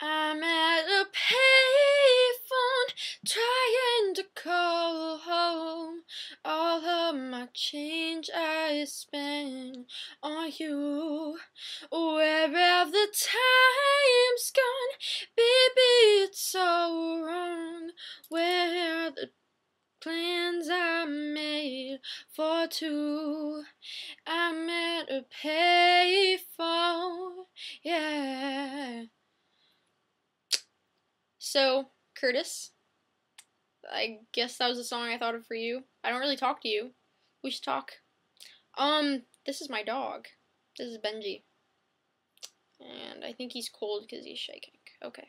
I'm at a payphone trying to call home. All of my change I spent on you. Where have the time's gone? Baby, it's so wrong. Where are the plans I made for two? I'm at a payphone, yeah. So, Kurtis, I guess that was the song I thought of for you. I don't really talk to you. We should talk. This is my dog. This is Benji. And I think he's cold because he's shaking. Okay.